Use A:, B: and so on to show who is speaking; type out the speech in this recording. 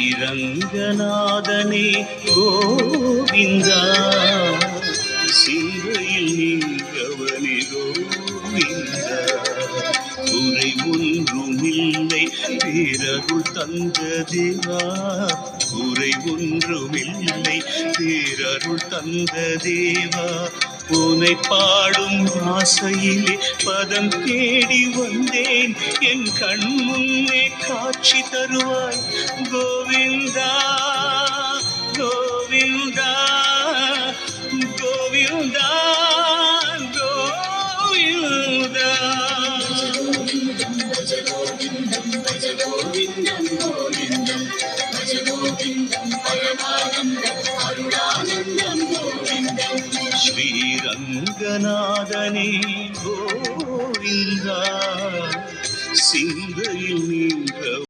A: ஸ்ரீரங்கநாதனே கோவிந்தா, சிந்தையில் நீங்கவனே கோவிந்தா. குறை ஒன்றுமில்லை பேரருள் தந்த தேவா, குறை ஒன்றுமில்லை பேரருள் தந்த தேவா. உனை பாடும் ஆசையிலே பதம் தேடி வந்தேன், என் கண் முன்னே காட்சி தருவாய் கோவிந்தா கோவிந்தா கோவிந்தா கோவிந்தா. ஸ்ரீரங்கநாதனே